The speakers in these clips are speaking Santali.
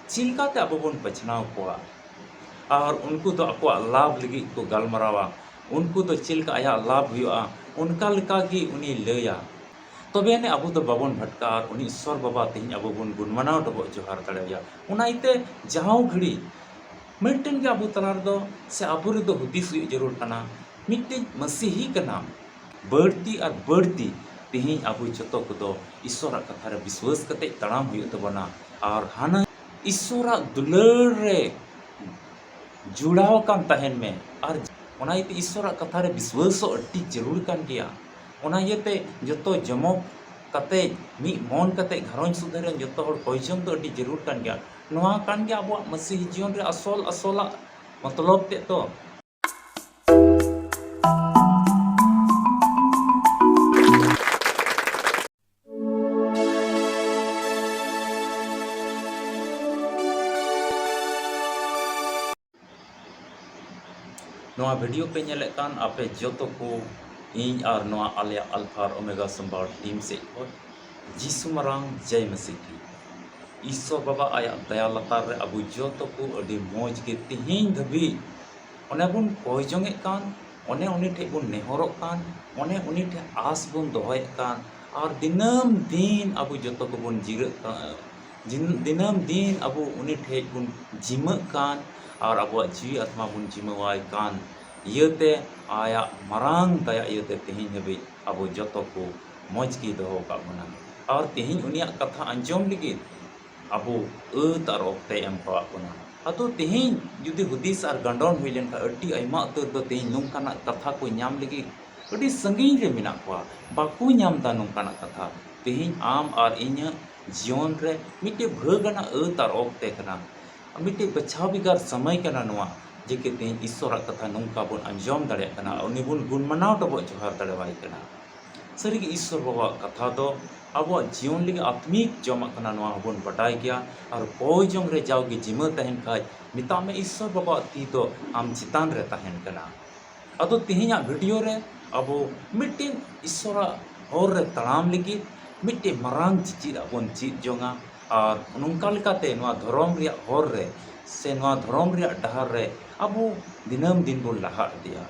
चिलकाते अब बन बचनाव कोआ और उनको तो आपको लाभ लगी को गलमरावा उनको तो चिलका आया लाभ हुआ उनका लेका की उनी लया तबे ने अब तो बाबन भटका और उनी ईश्वर बाबा तेज अब बन गुणमानाव डबो जोहार दड़ेया उनाइते जहां घड़ी मिट्टन के अब तलार दो से अब रे दो हुदिस जरूर कना मिट्टन मसीही कना बढ़ती और बढ़ती तेज अब जतो को ईश्वर कथा रे विश्वास कते तड़ाम हुई तबना और हाना ईश्वर दुलार रे जुड़ाव कान तहन में और ओनाइते ईश्वर कथा रे विश्वास अति जरूर कान गया ओनाइते जतो जमक कते मी मन कते घरन सुधरे जतो हर कोइजम तो अति जरूर कान गया नोआ कान गया अब मसीह जीवन रे असल असला मतलब ते तो नोआ वीडियो पे नेले कान आपे जतो को इन और नोआ आलिया अल्फा और ओमेगा संभाव टीम से को जीसु मरांग जय मसीह की ईश्वर बाबा आया दया लतार रे अबु जतो को अडी मौज के तिहिन धबी ओने बुन कोयजोंगे कान ओने उनी ठे बुन नेहरोक कान ओने उनी ठे आस बुन दोहय कान और दिनम दिन अबु जतो को बुन जीरक दिनम दिन अबु उनी ठे बुन जिमक कान और अब जीवी आत्मा बुन जिमवाय कान इयते आया मरांग दया इयते तेहिन हबी अब जतो को मौज की दोहो का बना और तेहिन उनिया कथा अंजम लगी अब अत और ओक्ते एम पावा बना अतो तेहिन जुदी हुदिस और गंडन हुई लेन का अड्डी आयमा उतर दो तेहिन नोंकाना कथा को ᱧᱟᱢ लगी अड्डी संगीन रे मिना कोआ बाकू ᱧᱟᱢ दा नोंकाना कथा तेहिन आम और इन्या जीवन रे मिटे भगना अत और ओक्ते कना मिट्टे बचाव बिगार समय कना नोआ जेके तेज ईश्वर कथा नौका बन अंजम दाड़े कना उनी बन गुणमानाव डबो जोहार दाड़ेवाय कना सरी ईश्वर बाबा कथा दो अब जीवन लगे आत्मिक जमा कना नोआ बन बटाई गया और कोई जंग रे जाओगे जिमा तहन खाय मिता में ईश्वर बाबा ती तो आम चितान रे तहन कना अदो तेहिया वीडियो रे अब मिट्टे ईश्वर और रे तड़ाम लगी मिट्टे मरांग चिचिरा बन चित जोंगा और नौका लेकाते नोआ धर्म रिया हर रे से नोआ धर्म रिया डहार रे अबो दिनम दिन बन लहा दिया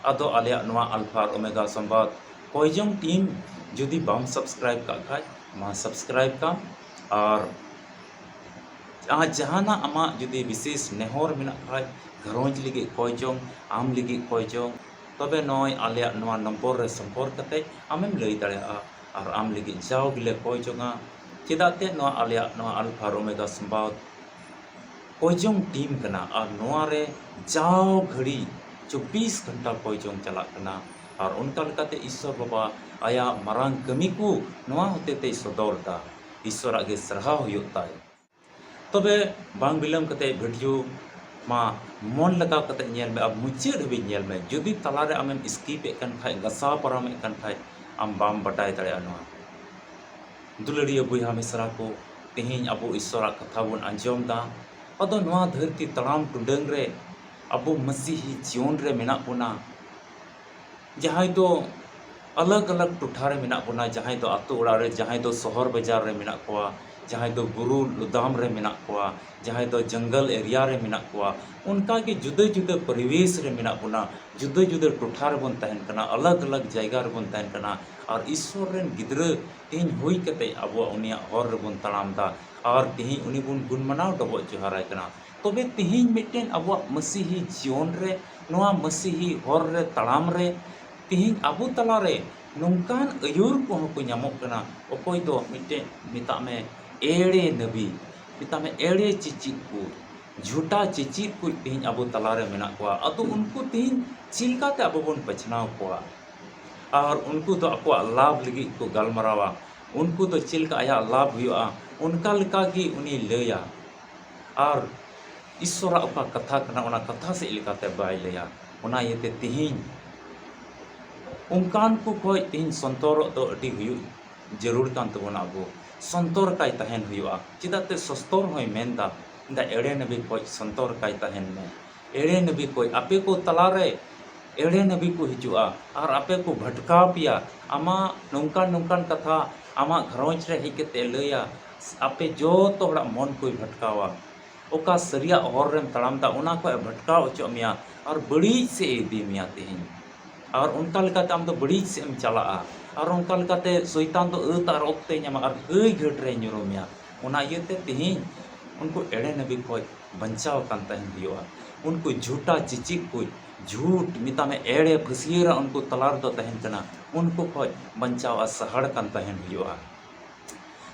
अदो आलिया नोआ अल्फा और ओमेगा संवाद कोइजम टीम जुदी बाम सब्सक्राइब का खाय मा सब्सक्राइब का और जहाना आमा जुदी विशेष नेहर मेना खाय घरोंज लगी कोइजम आम लगी कोइजम तबे नय आलिया नोआ नंबर रे संपर्क कते आमेम लई दाड़ेया और आम लगी जाओ गिले कोइजोंगा चेदाते नोआ आलिया नोआ अल्फा और ओमेगा संवाद कोइजोंग टीम कना और नोआ रे जाओ घड़ी 24 घंटा कोइजोंग चला कना और उनका लेकाते ईश्वर बाबा आया मरांग कमी को नोआ होते ते सदर दा ईश्वर आगे सरहा हुयुताय तबे बांग बिलम कते वीडियो मा मन लगा कते नेल में अब मुचे हबी नेल में जदि तला रे आमेम स्किप एकन खाय गसा परम एकन खाय आम बाम बटाय दाड़े नोआ दुलड़िया बुहा मिसरा को तेहिन अब ईश्वर कथा बन अंजम दा अदो नोआ धरती तड़ाम टुडंग रे अब मसीही जीवन रे मेना बोना जहां दो अलग अलग टुठा रे मेना बोना जहां दो आतो ओड़ा रे जहां दो शहर बाजार रे मेना कोआ जहां दो बुरु लुदाम रे मेना कोआ जहां दो जंगल एरिया रे मेना कोआ उनका के जुदे जुदे परिवेश रे मेना बोना जुदे जुदे टुठा रे बन तहन कना अलग अलग जगह रे बन तहन कना और ईश्वर रेन गिद्र तेज हुई कते अब उनिया हर रे बन तड़ाम दा और तेज उनी बन गुणमानाव डबो जोहाराय कना तबे तेज मिटेन अब मसीही जीवन रे नोआ मसीही हर रे तड़ाम रे तेज अब तला रे नौकान अयुर को को ᱧᱟᱢᱚᱜ कना अकोय दो मिटे मिता में एड़े नबी मिता में एड़े चिचित को झूठा चिचित को तेज अब तला रे मेना कोआ अतो उनको तेज चिलकाते अब बन बचनाव कोआ और उनको तो आपको लाभ लगी को गलमरावा उनको तो चिलका आया लाभ हुआ उनका लेका की उनी लया और ईश्वर अका कथा कना उना कथा से लेकाते बाय लया उना येते तेहिन उनकान को कोई तेहिन संतोर तो अटी हुयु जरूर कान तबोना अबो संतोर काय तहन हुआ चिदाते सस्तोर होय मेनदा दा एड़े नबी कोई संतोर काय तहन में एड़े नबी कोई आपे को तलारे एड़े नबी को हिजुआ और आपे को भटका पिया आमा नौकान नौकान कथा आमा घरोंज रे हिकते लया आपे जो तो मन को भटकावा ओका सरिया हर रेम तड़ाम दा ओना को भटकाव होचो मिया और बड़ी से इदी मिया तेहिं और उनका लेकाते आम दो बड़ी से एम चला और उनका लेकाते शैतान दो अत और ओक्ते ᱧᱟᱢᱟ और गई घट रे ᱧᱩᱨᱩ मिया ओना इयते तेहिं उनको एड़े नबी को बंचाव कान तहन हुआ उनको झूठा चिचिक को झूठ मिता में एड़े फसियरा उनको तलार दो तहन कना उनको को बंचाव सहाड़ कान तहन हुआ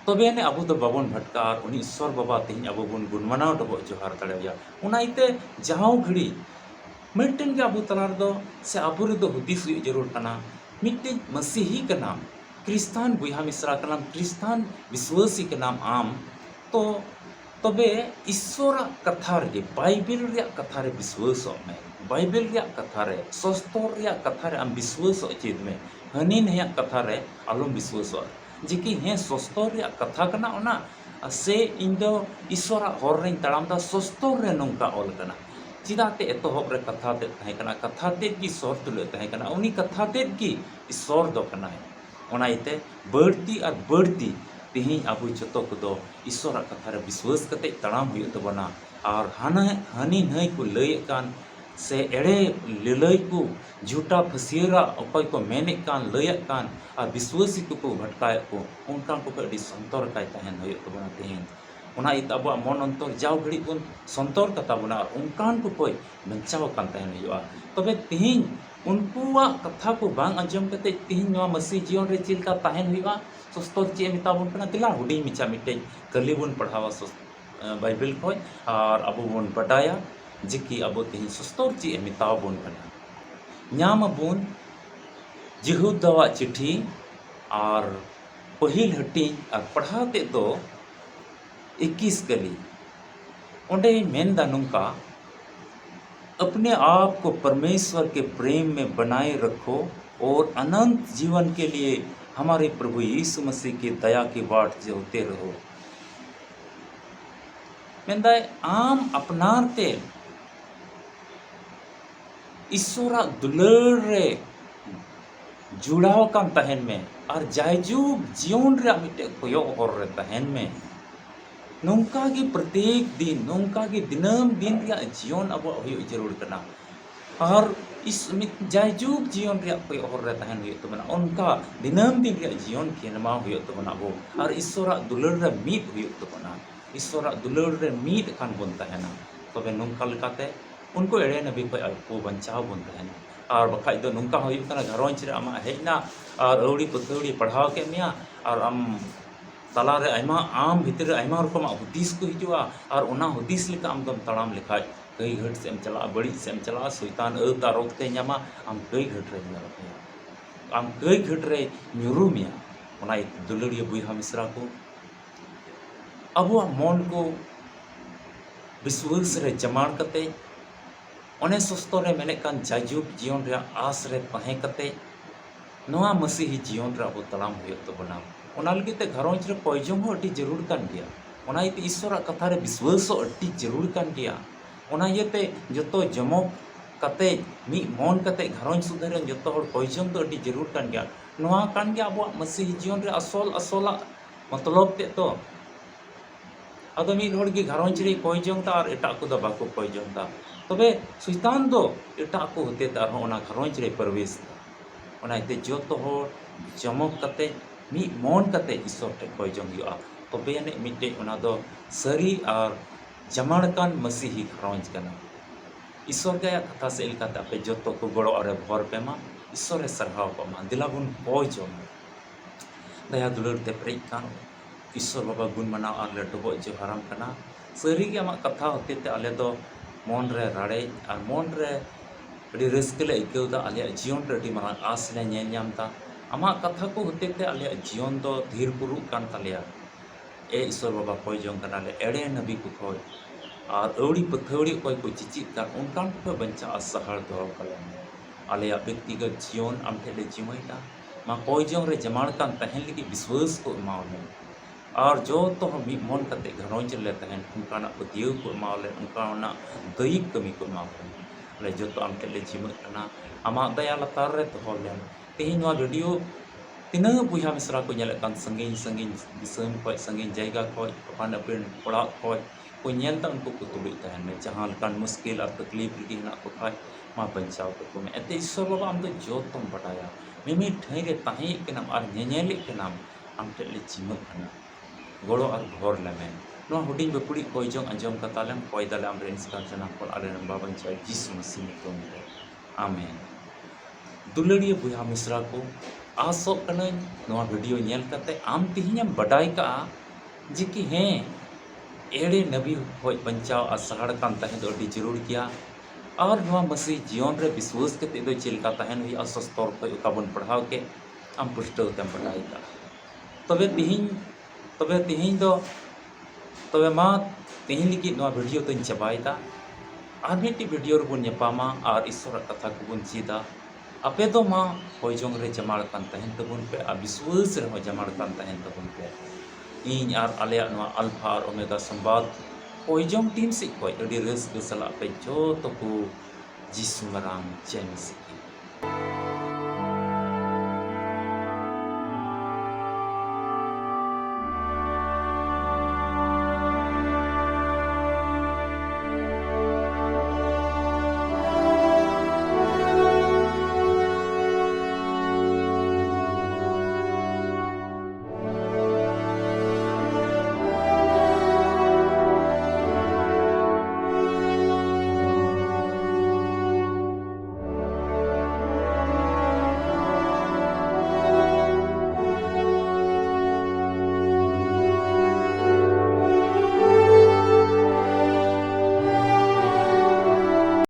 तबे ने अबो दो बाबन भटका और उनी ईश्वर बाबा तेहिं अबो बन गुणमानाव डबो जोहार दड़ेया उना इते जाओ घड़ी मिट्टन के अबो तलार दो से अबो रे दो हुदिस हुई जरूर कना मिट्टन मसीही के नाम क्रिस्तान बुहा मिश्रा के नाम क्रिस्तान विश्वासी के नाम आम तो तबे ईश्वर कथा रे बाइबल रे कथा रे विश्वास में बाइबल रे कथा रे शास्त्र रे कथा रे आम विश्वास चेद में हनी ने कथा रे आलम विश्वास जेकि हे शास्त्र रे कथा कना ओना से इन दो ईश्वर हर रे तड़ाम दा शास्त्र रे नोंका ऑल कना चिदाते एतोहब रे कथा ते तहे कना कथा ते की सौर तुले तहे कना उनी कथा ते की ईश्वर दो कना है ओना इते बढ़ती और बढ़ती तेहिं अबो जतो को ईश्वर कथा रे विश्वास कते तड़ाम हुई तबना और हनी नई को लय कान से एड़े ललय को झूठा फसियरा अकय को मेने कान लय कान और विश्वासी को भटकाय को उनका को अड़ी संतर काय तहन हुई तबना तेहिं ओना इत अब मन अंतर जाओ घड़ी बन संतर कता बना और उनकान को कोई बंचाव कान तहन हुआ तबे तेहिं उनकुआ कथा को बांग अंजम कते तेहिं नवा मसीह जीवन रे चिलका तहन हुआ सस्तर चे मिताबन कना तिला हुडी मिचा मिटे कली बन पढ़ावा बाइबल को और अब बन बडाया जिकी अब तेहिं सस्तर चे मिताबन कना ᱧᱟᱢ अबन जिहुदावा चिट्ठी और पहिल हटिंग और पढ़ाते दो 21 कली ओंडे मेनदा नुंका अपने आप को परमेश्वर के प्रेम में बनाए रखो और अनंत जीवन के लिए हमारे प्रभु यीशु मसीह की दया की बाट जोते रहो मेंदा आम अपनाते ईश्वरा दुलर रे जुड़ाव कान तहन में और जायजुग जीवन रे मिटे कोयो और रे तहन में नौका की प्रत्येक दिन नौका की दिनम दिन रे जीवन अब हुई जरूर करना और इस जायजुग जीवन रे कोई और रे तहन हुई तबना उनका दिनम दिन रे जीवन केनमा हुई तबना वो और ईश्वरा दुलर रे मीत हुई तबना ईश्वरा दुलर रे मीत खान बन तहना तबे नौका लकाते उनको एड़े नबी को बंचाव बन तहना और बखाई दो नौका हुई कना घरोंच रे आमा हेजना और अवड़ी पथौड़ी पढ़ाव के मिया और आम तलारे आम भीतर रकम हुदिस को हिजुआ और उना हुदिस लेका आम दम तड़ाम लिखाय कई घट से चला बड़ी से चला शैतान अत और ओक्ते ᱧᱟᱢᱟ आम कई घट रे ᱧᱩᱨᱩ आम कई घट रे ᱧᱩᱨᱩ मिया उना दुलड़िया बुहा मिश्रा को अबो मन को विश्वास रे जमाण कते ओने सस्तो रे मेने कान जायजुग जीवन रे आस रे तहे कते नवा मसीही जीवन रे अब तलाम हुई तबना ओना लगिते घरोंच रे पयजम हो अति जरूर कान गया ओना इते ईश्वर कथा रे विश्वास अति जरूर कान गया ओना इते जतो जमक कते मी मन कते घरोंच सुधरे जतो हर पयजम तो अति जरूर कान गया नवा कान गया अब मसीही जीवन रे असला मतलब ते तो अदो मी हर की घरोंच रे पयजम ता और एटा को द बाको पयजम ता तबे शैतान दो एटा को होते तार ओना घरोंच रे प्रवेश ओना इते जतो हर जमक कते मी मन कते ईश्वर टे पयजम हुआ तबे ने मिटे ओना दो सरी और जमाड़कान मसीही घरोंच कना ईश्वर गया कथा से इलकाते आपे जतो को गड़ो और भर पे मा ईश्वर सरहाव को मा दिलाबुन पयजम दया दुलर ते प्रेम कान ईश्वर बाबा गुण मना और लटबो जो हराम कना सरी के आमा कथा होते ते आले दो मन रे राड़े और मन रे अड़ी रस्कले इकौदा आले जीवन रे अड़ी मारा आस ले ᱧᱮᱞ आमा कथा को होते ते आले जीवन दो धीर पुरु कान तालिया ए ईश्वर बाबा पयजम कना ले एड़े नबी को खोय और अवड़ी पथौड़ी कोई को चिचित का उनकान को बंचा सहार दो कले आले व्यक्तिगत जीवन आम ठेले जीवैता मा पयजम रे जमाण कान तहन लगी विश्वास को मावले और जो तो हम मन कते घरोंच ले तहन उनकाना पतियो को मावले उनकाना दैिक कमी को मावले ले जो तो आम ठेले जीवन कना आमा दया लतार रे तो होले तेहिं वीडियो तीना बुहा मिश्रा को संगीन संगीन दिसम खो संगीन जगह खो अपन अपन पड़ा खो को nyelta उनको को तुलिक tahan me jahan lekan muskil ar taklif lagi henak ko khai ma bancau ko me ate Ishwar Baba am do jotom badaya mimi thai re tahi kenam ar nyenyeli kenam am tel le jimak kana goro ar ghor lame no huding bepudi koijong anjom katalem koi dale am ren skar jana kol ale nam baban chai Jisu Masih nyutum re amen duladiya buya misra ko asok kanai noa video nyel kate am tihinya badai ka जे कि हैं एड़े नबी होय बंचाव आ सहाड़ कान तहन दो अडी जरूर किया और नवा मसीह जीवन रे विश्वास कते दो चिलका तहन हुई असस्तर को काबन पढ़ाव के आम पुष्टव तम पढ़ाई का तबे तिहिं दो तबे मा तिहिं लिखि नवा वीडियो तो चबायदा और मिट्टी वीडियो रुबन नेपामा और ईश्वर कथा को बुन चीदा अपे दो मा होय जोंग रे जमाड़ कान तहन तबुन पे आ विश्वास रे हो जमाड़ कान तहन तबुन पे इन आर आलिया नवा अल्फा और ओमेगा संवाद कोइजोंग टीम से कोई अडी रस के सला पे जो तो को जिस्म राम जय मसीह।